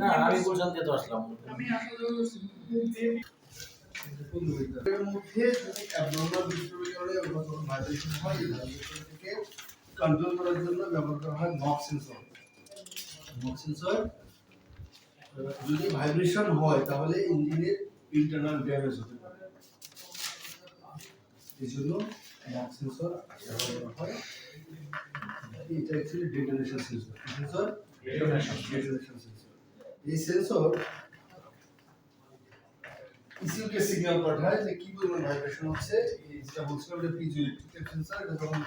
না আমি গুলশান দিয়ে তো আসলাম। এর মধ্যে যদি অ্যাবনর্মাল বিস্ফোরণে কোনো ভাইব্রেশন হয়, এই ভাইব্রেশনকে কন্ট্রোল করার জন্য ব্যবহার করা হয় নক সেন্সর। নক সেন্সর যদি ভাইব্রেশন হয় তাহলে ইঞ্জিনের ইন্টারনাল ড্যামেজ হতে পারে, এই জন্য নক সেন্সর ব্যবহার করা হয়। এটা actually detonation sensor. Sensor detonation sensor. এই সেন্সর ইসিউকে সিগন্যাল পাঠায় যে কি পরিমাণ ভাইব্রেশন হচ্ছে। যেটা বলছিলাম যে পিজোইলেকট্রিক সেন্সর, এটা যখন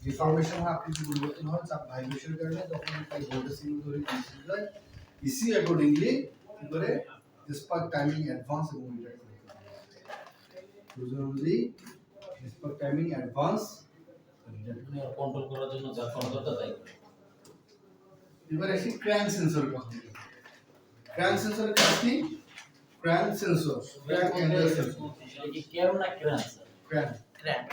ডিফরমেশন হয়, আকৃতি পরিবর্তন হয় চাপ ভাইব্রেশনের কারণে, তখন তাই ভোল্টেজ সিগন্যাল ধরে ইসিউ যায়। ইসিউ অ্যাকর্ডিংলি কি করে স্পার্ক টাইমিং অ্যাডভান্স এবং রিটার্ন করে। বুঝলি স্পার্ক টাইমিং অ্যাডভান্স কন্ট্রোল করার জন্য যা কন্ট্রোলটা তাই। এবার আসি ক্র্যাঙ্ক সেন্সর কথা। ক্র্যাঙ্ক সেন্সরের কাজ কি? Crank sensor, crank angle sensor. এটা কি ক্যাম না ক্র্যাঙ্ক? Crank crank.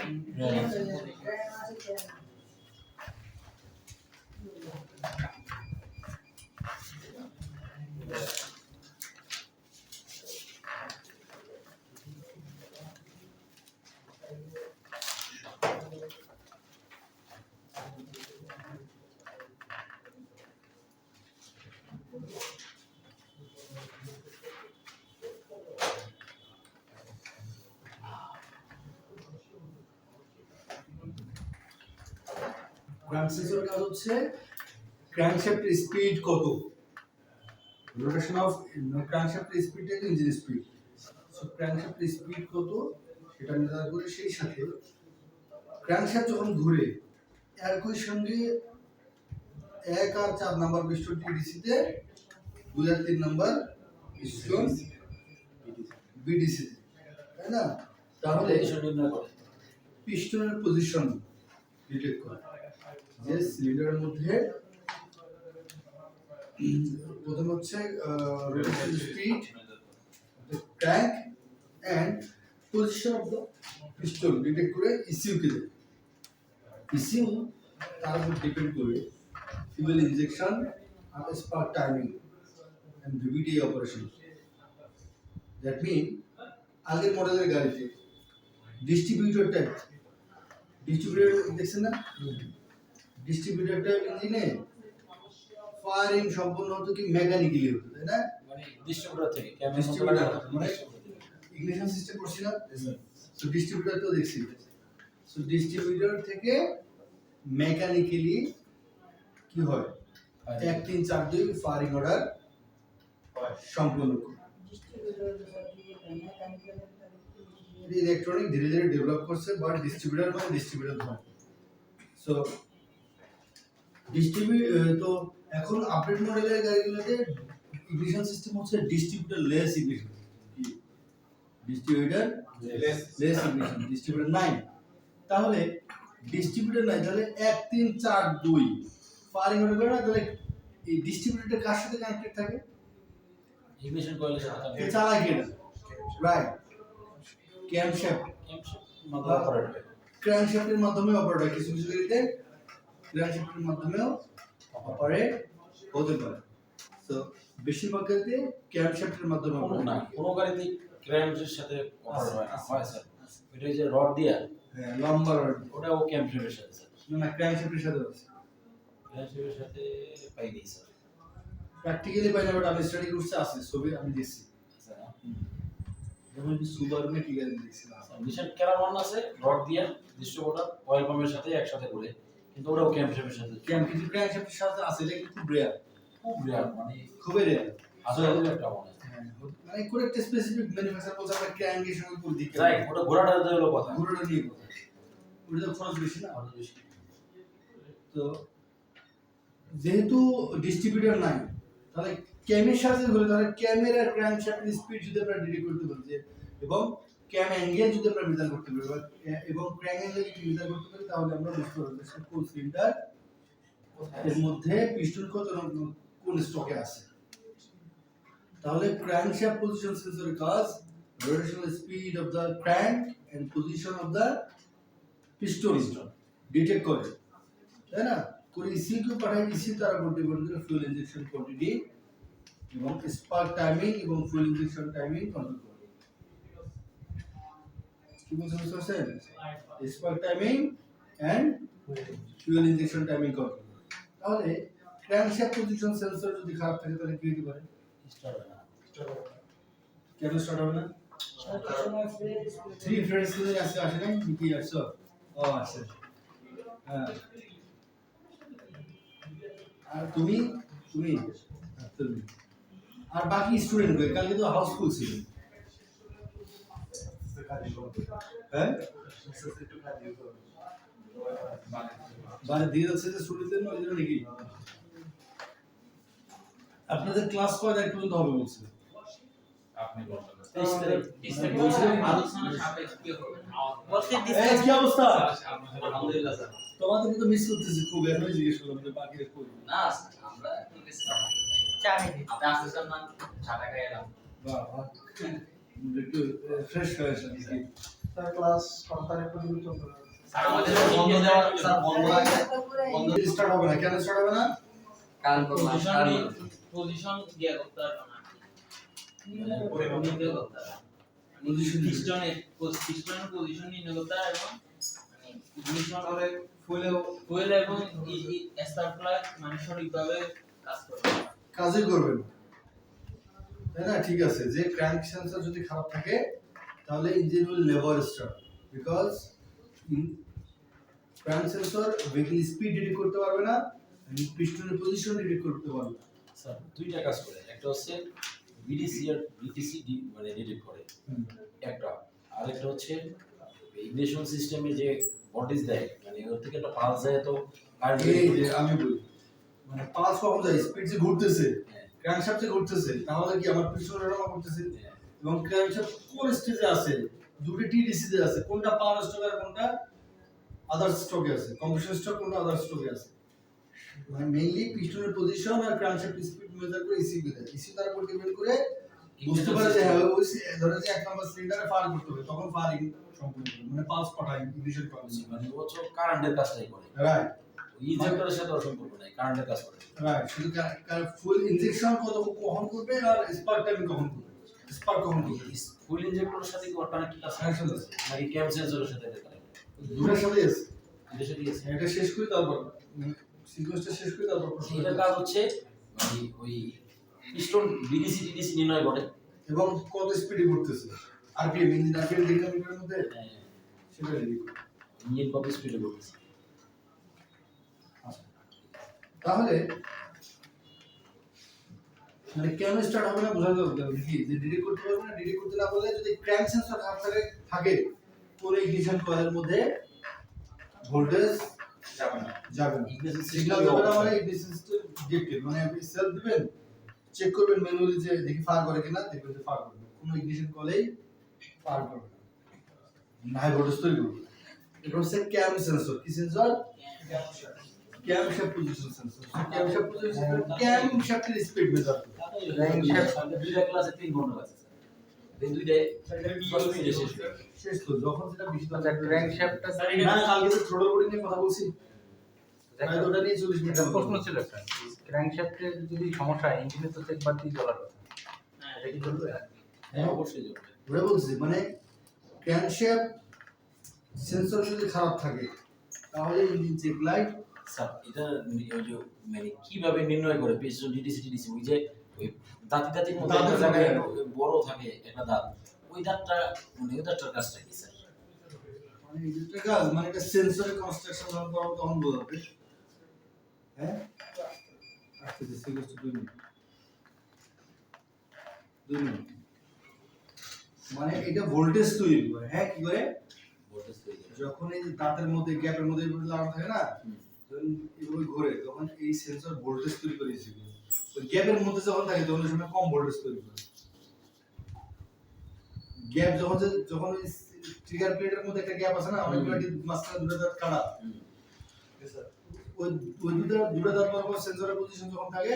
ক্র্যাঙ্ক সেন্সরের কাজ হচ্ছে ক্র্যাঙ্কশ্যাফটের স্পিড কত, রোটেশন অফ ক্র্যাঙ্কশ্যাফটের স্পিডটা ইঞ্জিন স্পিড। সো ক্র্যাঙ্কশ্যাফটের স্পিড কত সেটা নির্ধারণ করে, সেই সাথে ক্র্যাঙ্কশ্যাফট যখন ঘুরে একই সঙ্গে 1 আর 4 নাম্বার পিস্টন টিডিসিতে, 2 আর 3 নাম্বার পিস্টন বিডিসিতে, তাই না? তাহলে পিস্টনের পজিশন ডিটেক্ট করে যে সিলিন্ডারের মধ্যে প্রথম হচ্ছে rotation speed, crank end position of the piston detect করে ইসিউ কে দেয়। ইসিউ তার উপর ডিপেন্ড করে ফুয়েল ইনজেকশন আর spark timing and VVT operation. That mean আগের মডেলের গাড়িতে ডিস্ট্রিবিউটর টাইপ, ডিস্ট্রিবিউটর দেখছেন না? ডিস্ট্রিবিউটর টাইপ ইঞ্জিনে ফায়ারিং সম্পূর্ণ হতো কি মেকানিক্যালি হতো, তাই না? মানে ডিস্ট্রিবিউটর থেকে ডিস্ট্রিবিউটর মানে ইগনিশন সিস্টেম করছি না, সো ডিস্ট্রিবিউটর তো দেখছি। সো ডিস্ট্রিবিউটর থেকে মেকানিক্যালি কি হয়, 1 3 4 2 ফায়ারিং অর্ডার সম্পূর্ণ করে। ইলেকট্রনিক ধীরে ধীরে ডেভেলপ করছে, বাট ডিস্ট্রিবিউটর মানে ডিস্ট্রিবিউটর হয়। সো তো এখন আপডেট মডেলের গাড়িগুলোতে ইগনিশন সিস্টেম হচ্ছে distributor less ignition. Distributor less ignition, distributor নাই। তাহলে ডিস্ট্রিবিউটর নাই, তাহলে 1 3 4 2 ফায়ারিং অর্ডার করে না, তাহলে এই ডিস্ট্রিবিউটরটা কার সাথে কানেক্টেড থাকে? ইগনিশন কয়েলের সাথে। এটা চালায় কি না, রাইট? ক্যামশ্যাফট অপারেটর, ক্র্যাঙ্কশ্যাফটের মাধ্যমে অপারেট হয়। কিছু কিছু গাড়িতে ক্র্যাঙ্কশ্যাফটের মাধ্যমেও অপারেট হতে পারে। তো বেশিরভাগ গাড়িতে ক্র্যাঙ্কশ্যাফটের মাধ্যমে অপারেট না কোনো গাড়িতে ক্র্যাঙ্কের সাথে অপারেট হয় না। হয় স্যার, এটা যে রড দিয়া, হ্যাঁ লম্বা রড, ওটা ও ক্যাম্পের সাথে স্যার। না ক্র্যাঙ্কশ্যাফটের সাথে আছে। ক্র্যাঙ্কের সাথে পাইনি স্যার, প্র্যাকটিক্যালি পাই না, বাট আমি স্টাডি করতে আছে, ছবি আমি দেখছি। স্যার যেমন কি সুবারুনে কি গাড়ি দেখছিলাম, মিশন ক্যারামান আছে রড দিয়া ডিস্ট্রিবিউটর অয়েল পাম্পের সাথে একসাথে করে, কিন্তু ওটাও ক্যাম্পের সাথে। কিন্তু ক্র্যাঙ্কশ্যাফটের সাথে আছে, এটা কিন্তু খুব রেয়ার, খুব রেয়ার, মানে খুবই রেয়ার। হাজার একটা মনে হয়। মানে কোন একটা স্পেসিফিক ম্যানুফ্যাকচার বলছে আমরা ক্র্যাঙ্কের সঙ্গে করে দিই, যাই ওটা ঘোড়াটা হলো কথা, ঘোড়াটা নিয়ে কথা, ওটা তো খরচ বেশি না। আরো বেশি। তো যেহেতু ডিস্ট্রিবিউটর নাই, তাহলে ক্যামের সাথে হলে তাহলে ক্যামেরার ক্র্যাঙ্কশ্যাফটের স্পিড যদি আমরা ডিটেক্ট করতে পারি যে, এবং ক্যাম অ্যাঙ্গেল যদি আমরা মেজার করতে পারি এবং ক্র্যাঙ্ক অ্যাঙ্গেল যদি মেজার করতে পারি, তাহলে আমরা বুঝতে পারবো যে কোন সিলিন্ডার এর মধ্যে পিস্টন কত কোন স্টকে আছে। তাহলে ক্র্যাঙ্কশ্যাফট পজিশন সেন্সরের কাজ rotational speed of the crank and position of the piston detect করে, তাই না? করে ইসিউ কে পাঠায়, ইসিউ তারা ডিপেন্ড করে ফুয়েল ইনজেকশন কোয়ান্টিটি এবং স্পার্ক টাইমিং এবং ফুয়েল ইনজেকশন টাইমিং কন্ট্রোল করে। কি বলছেন বুঝতে পারছেন? Spark timing and fuel injection timing control করে। তাহলে ক্র্যাঙ্কশ্যাফট পজিশন সেন্সর যদি খারাপ থাকে তাহলে কি হতে পারে? স্টার্ট হবে না। কেন স্টার্ট হবে না? থ্রি ফ্রেন্ডস নিয়ে আসে নাই কি আসছো? ও আসছে। হ্যাঁ, আর তুমি তুমি তুমি আর বাকি স্টুডেন্ট গুলো কালকে তো হাউসফুল ছিল। হ্যাঁ, মানে দিয়ে যাচ্ছে যে স্টুডেন্টদের না, ওই জন্য নাকি আপনাদের ক্লাস কয় তারিখ পর্যন্ত হবে বলছে? আপনি বলছেন 23 তারিখ। আলোচনা সাপেক্ষে হবে। এই কি অবস্থা? আলহামদুলিল্লাহ স্যার। তোমাদের তো মিস করতেছি খুব, এর জন্য জিজ্ঞেস করলাম যে বাকি কই। না আমরা একটু ডিসকাউন্ট আপনি আসতেছেন না, সাদা খাই এলাম। বাহ বাহ, একটু ফ্রেশ হয়ে আসেন। তার ক্লাস কত তারিখ পর্যন্ত চলবে? স্যার আমাদের বন্ধ দেওয়া, স্যার বন্ধ আছে। বন্ধ স্টার্ট হবে না, কেন স্টার্ট হবে না? কারণ পজিশন দিয়ে করতে পারবো না। পরিবর্তন দিয়ে করতে পারবো। পজিশন পিস্টনের পজিশন নির্ণয় করতে পারবো এবং ইগনিশন তাহলে ফুয়েল এবং স্টার প্লাগ মানে সঠিকভাবে কাজ করবে। কাজই করবে না, তাই না? ঠিক আছে, যে ক্র্যাঙ্ক সেন্সর যদি খারাপ থাকে তাহলে engine will never start, because crank sensor vehicle speed detect করতে পারবে না, পিস্টনের পজিশন ডিটেক্ট করতে পারবে না। স্যার দুইটা কাজ করে, একটা হচ্ছে বিডিসি আর বিটিসি মানে ডিটেক্ট করে একটা, আরেকটা হচ্ছে ইগনিশন সিস্টেমে যে ভোল্টেজ দেয়, মানে ওর থেকে একটা পালস যায় তো কারেন্ট। এই যে আমি বলি, মানে পালস কখন যায়, স্পিড যে ঘুরতেছে, হ্যাঁ। ক্র্যাঙ্কশ্যাফট যে ঘুরতেছে, তাহলে কি আমার পিস্টন রানা করতেছে, এবং ক্র্যাঙ্কশ্যাফট কোন স্টেজে আছে, দুটো টিডিসি তে আছে, কোনটা পাওয়ার স্ট্রোক আর কোনটা আদার স্ট্রোকে আছে, কম্প্রেশন স্ট্রোক কোনটা আদার স্ট্রোকে আছে। মানে মেইনলি পিস্টনের পজিশন আর ক্র্যাঙ্কশ্যাফট স্পিড মেজার করে ইসি কে দেয়, ইসি তার উপর ডিপেন্ড করে বুঝতে পারে যে হ্যাঁ ওই ধরে যে এক নাম্বার সিলিন্ডারে ফায়ার করতে হবে, তখন ফায়ারিং সম্পূর্ণ করে, মানে পালস পাঠায় ইগনিশন করে। মানে ও হচ্ছে কারেন্টের কাজটাই করে, রাইট ইনজেক্টরের সাথে ওর সম্পর্ক নাই, কারেন্টের কাজ করে। রাইট, শুধু ফুল ইনজেকশন কখন করবে আর স্পার্ক টাইমিং কখন করবে, স্পার্ক কখন করবে, ফুল ইনজেক্টরের সাথে কি ওর কানেক্টেড আছে কানেকশন আছে নাকি ক্যাম সেন্সরের সাথে এটা কানেক্টেড? দুটোর সাথে আছে। এটা সাথে আছে। এটা শেষ করি তারপর সিকোয়েন্সটা শেষ করি তারপর এটার কাজ হচ্ছে ওই পিস্টন বিডিসি টিডিসি নির্ণয় করে এবং কত স্পিডে ঘুরতেছে, আরপিএম ইঞ্জিন আরপিএম ডিনামিটারের মধ্যে সেটা রেডি করি। ইঞ্জিন কত স্পিডে ঘুরতেছে। তাহলে মানে কেন স্টার্ট হবে না বোঝা যাবে নাকি, যে ডিটেক্ট করতে পারবে না, ডিটেক্ট করতে না পারলে যদি ক্র্যাঙ্ক সেন্সর খারাপ থাকে পুরো ইগনিশন কয়েলের মধ্যে ভোল্টেজ যাবে না, ইগনিশন সিগন্যাল যাবে না, মানে ইগনিশন সিস্টেম ডিটেক্টেড, মানে আপনি সেলফ দিবেন, চেক করবেন ম্যানুয়ালি যে দেখি ফায়ার করে কিনা, দেখবেন যে ফায়ার করবে, কোনো ইগনিশন কলেই ফায়ার করবে না, হাই ভোল্টেজ তৈরি করবে। এটা হচ্ছে ক্যাম সেন্সর, কি সেন্সর? ক্যাম শ্যাফট পজিশন সেন্সর। ক্যাম শ্যাফট পজিশন সেন্সর ক্যাম শ্যাফটের স্পিড মেজার করে। দুইটা ক্লাসে 3 ঘন্টা আছে স্যার, এই দুইটাই 10 মিনিটে শেষ হয়ে যাবে। শেষ তো, যখন সেটা বেশি আচ্ছা ক্র্যাঙ্কশ্যাফটটা না, কালকে তো থ্রোটল বোর্ডিং নিয়ে কথা বলছি, তাই তো ওটা নিয়ে 40 মিনিট প্রশ্ন ছিল একটা, ক্র্যাঙ্কশ্যাফটের যদি সমস্যা হয় ইঞ্জিনের তো চেক বাদ দিয়ে চলার কথা, এটা কি চলবে? হ্যাঁ অবশ্যই যাবে। ওটা বলছি, মানে ক্র্যাঙ্কশ্যাফট সেন্সর যদি খারাপ থাকে তাহলে ইঞ্জিন চেক লাইট। স্যার এটা ওই যে মানে কিভাবে নির্ণয় করে পিস্টন ডিডিসি টিডিসি, ওই যে ওই দাঁতির মধ্যে দাঁতের একটা জায়গায় মধ্যে বড় থাকে একটা দাঁত, ওই দাঁতটা মানে ওই দাঁতটার কাজটা কি স্যার? মানে এটা কাজ, মানে এটা সেন্সরের কনস্ট্রাকশন যখন করা হবে তখন বোঝা যাবে। হ্যাঁ, আচ্ছা সিগনেচার 2 মিনিট 2 মিনিট, মানে এটা ভোল্টেজ তৈরি করে। হ্যাঁ, কি করে? ভোল্টেজ তৈরি করে। যখন এই যে দাঁতের মধ্যে গ্যাপের মধ্যে লাগানো থাকে না, যখন এভাবে ঘোরে তখন এই সেন্সর ভোল্টেজ তৈরি করে দিচ্ছে, ওই গ্যাপের মধ্যে যখন থাকে তখন ওই সময় কম ভোল্টেজ তৈরি করে। গ্যাপ যখন ট্রিগার প্লেটের মধ্যে একটা গ্যাপ আছে না, অনেকগুলো মাঝখানে দুটো দাঁত কাটা, ওই ওই দুটো দাঁত বরাবর সেন্সরের পজিশন যখন থাকে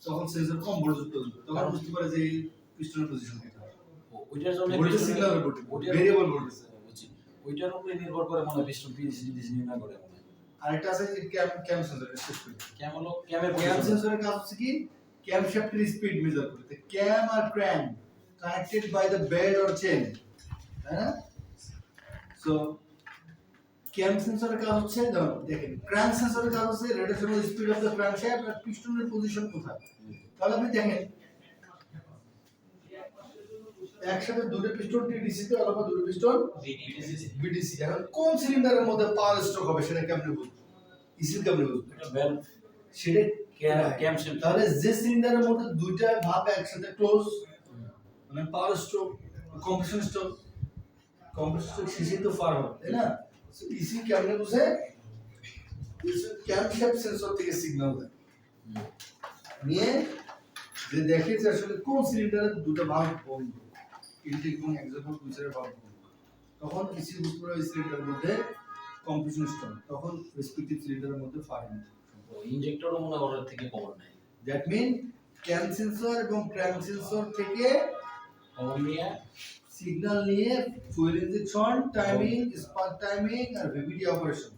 তখন সেন্সর কম ভোল্টেজ তৈরি করে, তখন বুঝতে পারে যে এই পিস্টনের পজিশন এটা ওইটার জন্য voltage signal report variable voltage. বুঝছি, ওইটার উপরে নির্ভর করে মনে হয় পিস্টন পিডিসি টিডিসি নির্ণয় করে মনে হয়। আরেকটা আছে যে ক্যাম সেন্সর শেষ করি ক্যাম হলো ক্যামের ক্যাম পজিশন। সেন্সরের কাজ হচ্ছে কি ক্যাম শ্যাফটের স্পিড মেজার করে ক্যাম আর crank connected by the belt or chain তাই না সো ক্যাম সেন্সরের কাজ হচ্ছে দেখেন ক্র্যাঙ্ক সেন্সরের কাজ হচ্ছে rotational speed of the crank shaft আর পিস্টনের পজিশন কোথায় তাহলে আপনি দেখেন একসাথে দুটো পিস্টন টিডিসি তে অথবা দুটো পিস্টন বিডিসি এখন কোন সিলিন্ডারের মধ্যে পাওয়ার স্ট্রোক হবে সেটা কেমনে বুঝবো ইসিল কেমনে বুঝবো এটা ভ্যালভ সেটা ক্যাম শেপ। তাহলে যে সিলিন্ডারের মধ্যে দুইটা ভাব একসাথে ক্লোজ মানে পাওয়ার স্ট্রোক কম্প্রেশন স্ট্রোক শেষে তো ফার হবে তাই না ইসি কেমনে বুঝে ক্যাম শ্যাফট সেন্সর থেকে সিগন্যাল দেয় নিয়ে যে দেখে যে আসলে কোন সিলিন্ডারের দুটো ভাব বন্ধ ইনটেক এবং এক্সহাউস্ট দুইটার ভাব বন্ধ তখন ইসি বুঝতে পারবে সিলিন্ডারের মধ্যে কম্প্রেশন স্ট্রোক তখন রেসপেক্টিভ সিলিন্ডারের মধ্যে ফার হবে ইনজেক্টরও মনে হয় ওর থেকে কমন নাই। দ্যাট মিন ক্যাম সেন্সর এবং ক্র্যাঙ্ক সেন্সর থেকে কমন নিয়ে সিগন্যাল নিয়ে fuel injection timing spark timing আর VVT operation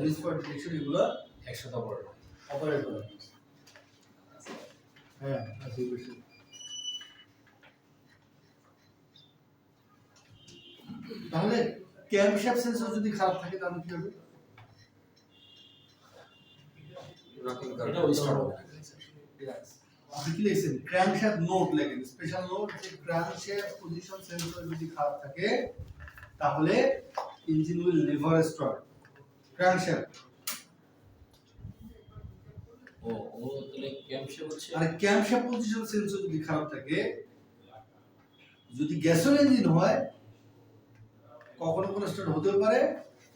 risk for detection এগুলো একসাথে পড়ে। অপারেট করে হ্যাঁ আছে বেশি তাহলে ক্যাম শ্যাফট সেন্সর যদি খারাপ থাকে তাহলে কি হবে এটাও স্টার্ট হবে না। আপনি কি লিখছেন ক্র্যাঙ্ক শ্যাফট নোট লেখেন স্পেশাল নোট যে ক্র্যাঙ্ক শ্যাফট পজিশন সেন্সর যদি খারাপ থাকে তাহলে engine will never start crank shaft ও ও তাহলে ক্যাম শেপ হচ্ছে আর ক্যাম শ্যাফট পজিশন সেন্সর যদি খারাপ থাকে যদি গ্যাসোলিন ইঞ্জিন হয় কখনো কোনো স্টার্ট হতে পারে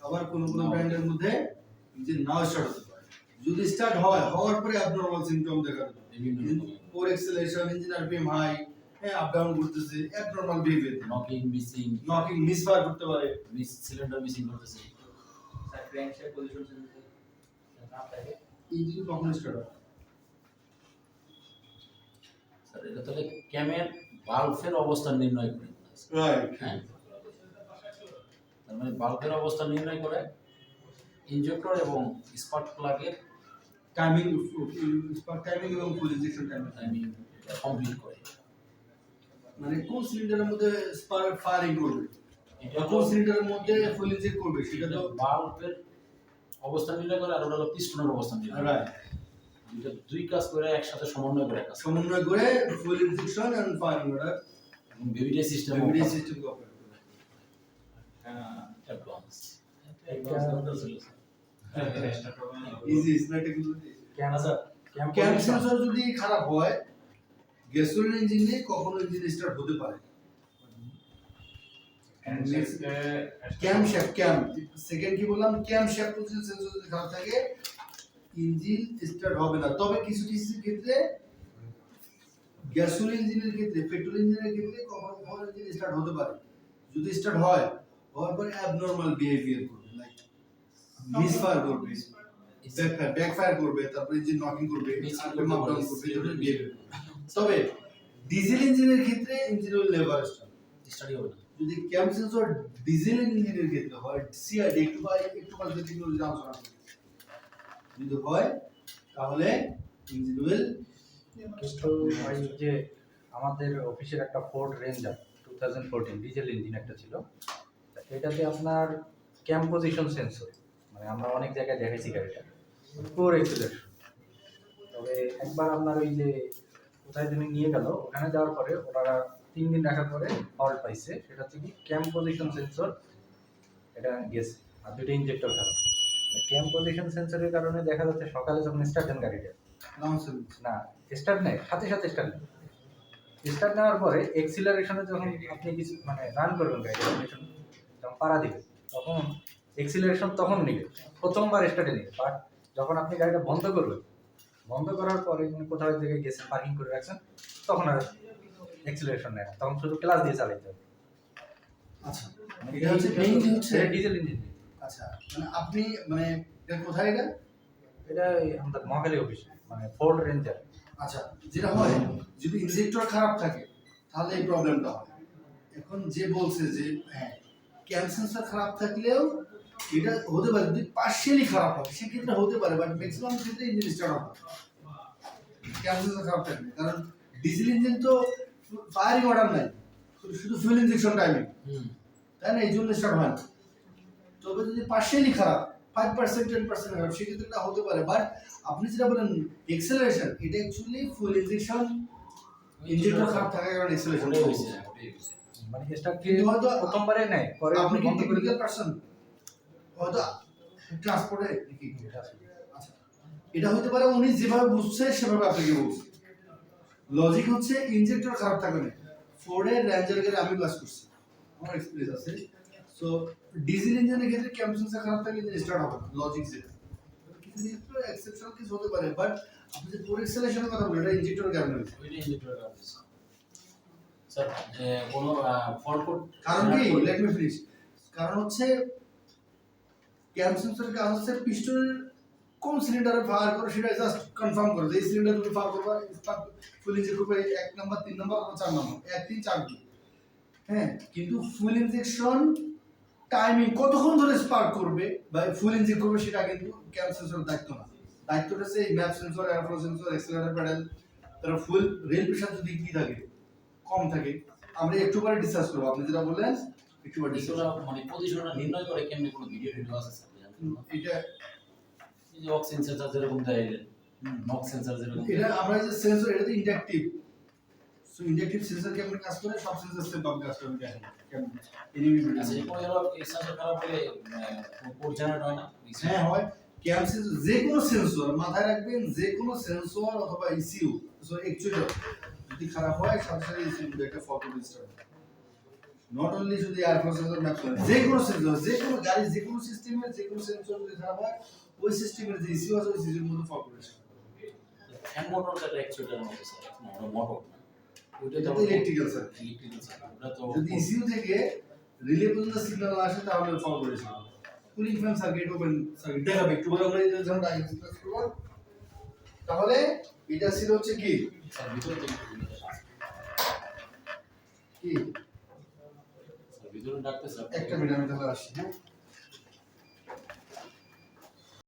আবার কোনো কোনো ব্র্যান্ডের মধ্যে ইঞ্জিন নাও স্টার্ট হতে পারে যদি স্টার্ট হয় হওয়ার পরে অ্যাবনরমাল সিম্পটম দেখা দেবে বিভিন্ন পোর এক্সেলারেশন ইঞ্জিন আরপিএম হাই হ্যাঁ আপ ডাউন করতেছে abnormal behaviour knocking missing knocking misfire করতে পারে মিস সিলিন্ডার মিসিং করতেছে। স্যার ক্র্যাঙ্কশ্যাফট পজিশন সেন্সর না থাকে ইঞ্জিন কখনো স্টার্ট হয় স্যার এটা তাহলে ক্যামের বাল্বের অবস্থান নির্ণয় করে। রাইট হ্যাঁ তার মানে বাল্বের অবস্থান নির্ণয় করে ইনজেক্টর এবং স্পার্ক প্লাগের টাইমিং স্পার্ক টাইমিং এবং ফুল ইনজেকশন টাইমিং টাইমিং কমপ্লিট করে। মানে কোন সিলিন্ডারের মধ্যে স্পার্ক ফায়ারিং করবে এটা কোন সিলিন্ডারের মধ্যে ফুল ইনজেক্ট করবে সেটা তো বাল্বের অবস্থান নির্ণয় করে আর ওটা হলো পিস্টনের অবস্থান নির্ণয় করে। রাইট দুইটা দুই কাজ করে একসাথে সমন্বয় করে কাজ সমন্বয় করে fuel injection and firing order এবং বেবিডে সিস্টেম ভিডিও সিস্টেম অপারেট করে advance easy is not technology cam cam cam sensor যদি খারাপ হয় গ্যাসোলিন ইঞ্জিনে কখনো ইঞ্জিন স্টার্ট হতে পারে ক্যাম শ্যাফট ক্যাম সেকেন্ড কি বললাম ক্যাম শ্যাফট পজিশন সেন্সর যদি খারাপ থাকে ইঞ্জিন স্টার্ট হবে না তবে কিছু কিছু ক্ষেত্রে গ্যাসোলিন ইঞ্জিনের ক্ষেত্রে পেট্রোল ইঞ্জিনের ক্ষেত্রে কখনো কখনো ইঞ্জিন স্টার্ট হতে পারে যদি স্টার্ট হয় হওয়ার পরে অ্যাবনরমাল বিহেভিয়ার করবে লাইক মিসফায়ার করবে ব্যাকফায়ার করবে তারপরে ইঞ্জিন নকিং করবে আরপিএম আপ ডাউন করবে এই ধরনের বিহেভিয়ার তবে ডিজেল ইঞ্জিনের ক্ষেত্রে engine will never start study হবে না। যদি ক্যাম সেন্সর ডিজেল ইঞ্জিনের ক্ষেত্রে হয় সিআরডি একটু বাজে টেকনোলজি আলোচনা করি যদি হয় তাহলে ইঞ্জিন উইল কিন্তু ওই যে আমাদের অফিসের একটা ফোর্ড রেঞ্জার 2014 ডিজেল ইঞ্জিন একটা ছিল তা এটাতে আপনার ক্যাম পজিশন সেন্সর মানে আমরা অনেক জায়গায় দেখেছি গাড়িটা পুরো এক্সিলারেশন তবে একবার আপনার ওই যে কোথায় তুমি নিয়ে গেল ওখানে যাওয়ার পরে ওরা 3 দিন রাখার পরে ফল্ট পাইছে সেটা হচ্ছে কি ক্যাম পজিশন সেন্সর এটা গেছে আর দুটো ইনজেক্টর খারাপ ক্যাম পজিশন সেন্সরের কারণে দেখা যাচ্ছে সকালে যখন স্টার্ট দেন গাড়িটা না স্টার্ট নেয় সাথে সাথে স্টার্ট নেয় স্টার্ট নেওয়ার পরে এক্সিলারেশনে যখন আপনি কিছু মানে রান করবেন গাড়ি যখন পাড়া দিবে তখন এক্সিলারেশন তখন নিবে প্রথমবার স্টার্টে নিবে বাট যখন আপনি গাড়িটা বন্ধ করবেন বন্ধ করার পরে কোথাও এক জায়গায় গেছেন পার্কিং করে রাখছেন তখন আর এক্সিলারেশন নেয় না তখন শুধু ক্লাস দিয়ে চালাইতে হবে আচ্ছা এটা হচ্ছে মেইনলি হচ্ছে ডিজেল ইঞ্জিন আচ্ছা মানে আপনি মানে এটা কোথায় এটা এটা এই আমাদের মহাখালী অফিস মানে ফোর্ড রেঞ্জার আচ্ছা যেটা হয় যদি ইনজেক্টর খারাপ থাকে তাহলে এই প্রবলেমটা হয় এখন যে বলছে যে হ্যাঁ ক্যাম সেন্সর খারাপ থাকলেও এটা হতে পারে যদি পার্শিয়ালি খারাপ হয় সেক্ষেত্রে হতে পারে, বাট ম্যাক্সিমাম ক্ষেত্রে ইঞ্জিন স্টার্ট হবে ক্যাম সেন্সর খারাপ থাকবে, কারণ ডিজেল ইঞ্জিন তো ফায়ারিং অর্ডার নাই, শুধু ফুয়েল ইনজেকশন টাইমিং, তাই না? এই জন্য স্টার্ট হয় না। তবে যদি পার্শিয়ালি খারাপ 5% 10% খারাপ সেক্ষেত্রে এটা হতে পারে, বাট আপনি যেটা বলেন এক্সেলারেশন, এটা অ্যাকচুয়ালি ফুয়েল ইনজেকশন ইঞ্জিনটা খারাপ থাকার কারণে এক্সেলারেশন ওটাই হচ্ছে। হয়েছে, ওটাই হয়েছে। মানে স্টার্ট কিন্তু হয়তো প্রথমবারে নেয়, পরে আপনি কি বন্ধ করে টেকনিক্যাল পারসন, হয়তো ট্রান্সপোর্টে কি আচ্ছা, এটা হতে পারে উনি যেভাবে বুঝছে সেভাবে আপনাকে বলছে। লজিক হচ্ছে ইনজেক্টর খারাপ থাকবে না। ফোর্ডের রেঞ্জার গাড়ি আমি কাজ করছি, আমার এক্সপেরিয়েন্স আছে। সো ডিজেল ইঞ্জিনের ক্ষেত্রে ক্যাম সেন্সর খারাপ থাকলে ইঞ্জিন স্টার্ট হবে না, লজিক যেটা। কিছু ক্ষেত্রে এক্সেপশনাল কিছু হতে পারে, বাট আপনি যে পোর এক্সেলেশনের কথা বলেন এটা ইনজেক্টরের কারণে হয়েছে। ওইটাই ইঞ্জেক্টরের কাজ হয়েছে। স্যার কোনো ফল্ট কোড কারণ কি, লেট মি ফিনিশ। কারণ হচ্ছে ক্যাম সেন্সরের কাজ হচ্ছে পিস্টনের কোন সিলিন্ডারে ফায়ার করে সেটা জাস্ট কনফার্ম করে যে এই সিলিন্ডার তুমি ফায়ার করবা, ফুল ইঞ্জেক্ট করবে 1 নাম্বার 3 নাম্বার 4 নাম্বার 1 3 4 2। হ্যাঁ, কিন্তু ফুল ইনজেকশন টাইমিং কতক্ষণ ধরে স্পার্ক করবে বা ফুল ইনজেক্ট করবে সেটা কিন্তু ক্যাম সেন্সরের দায়িত্ব না। দায়িত্বটা হচ্ছে এই map sensor, airflow sensor, accelerator pedal, তার ফুল রেল প্রেসার যদি কি থাকে কম থাকে, আমরা একটু পরে ডিসকাস করব। আপনি যেটা বললেন একটু পরে ডিসকাস এগুলো মানে পজিশনটা নির্ণয় করে কেমনে কোনো ভিডিও আছে স্যার? এটা এই যে অক্সিজেন সেন্সর যেরকম দেয়, নক সেন্সর যেরকম, এটা আমরা যে সেন্সর এটা তো ইন্ডাকটিভ। সো ইন্ডাকটিভ সেন্সর কেমন কাজ করে, সব সেন্সর সেম ভাবে কাজ করে দেখেন কেমন এনিমি আচ্ছা কোনো এরকম এই সেন্সর খারাপ হলে কোড জেনারেট হয় না? হ্যাঁ হয়। ক্যাম সেন্সর যে কোনো সেন্সর মাথায় রাখবেন, যে কোনো সেন্সর অথবা ইসিইউ, সো অ্যাকচুয়ালি যদি খারাপ হয় সাথে সাথে ইসিইউ একটা ফটো রেজিস্টার, নট অনলি যদি এয়ারফ্লো সেন্সর ম্যাপ করে, যে কোনো সেন্সর, যে কোনো গাড়ি, যে কোনো সিস্টেমের যে কোনো সেন্সর যদি খারাপ হয় ওই সিস্টেমের যে ইসিইউ আছে ওই ইসিইউর মধ্যে ফটো রেজিস্টার। ফ্যান মোটরটা অ্যাকচুয়ালি মতো স্যার, ওটা মোটর না, ওইটা এটা তো তো ইলেকট্রিক্যাল স্যার। ইলেকট্রিক্যাল স্যার, ওটা তো যদি ইসিইউ থেকে রিলে পর্যন্ত সিগন্যাল আসে তাহলে ফলো করেছিল cooling fan circuit open circuit দেখাবে একটু পরে আমরা এটা যখন ডায়াগনস্টিস করব। তাহলে এটা ছিল হচ্ছে কি স্যার ভিতরে তো কি স্যার ভিতরে ডাকতে স্যার একটা মিনিট আমি তাহলে আসি। হ্যাঁ